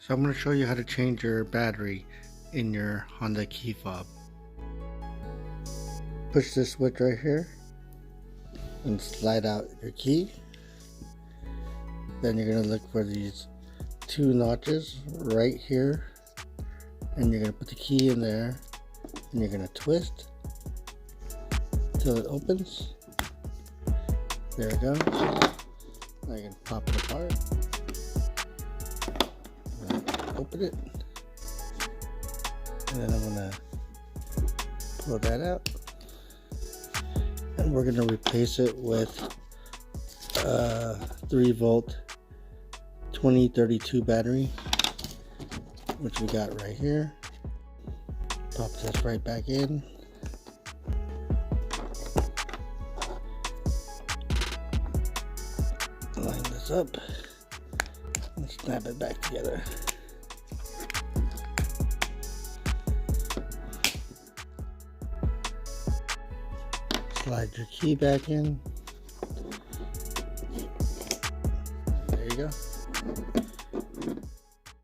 So I'm going to show you how to change your battery in your Honda key fob. Push this switch right here and slide out your key. Then you're going to look for these two notches right here, and you're going to put the key in there and you're going to twist till it opens. There it goes. Now you can pop it apart. Open it, and then I'm gonna pull that out, and we're gonna replace it with a 3-volt 2032 battery, which we got right here. Pop this right back in. Line this up and snap it back together. Slide your key back in. There you go.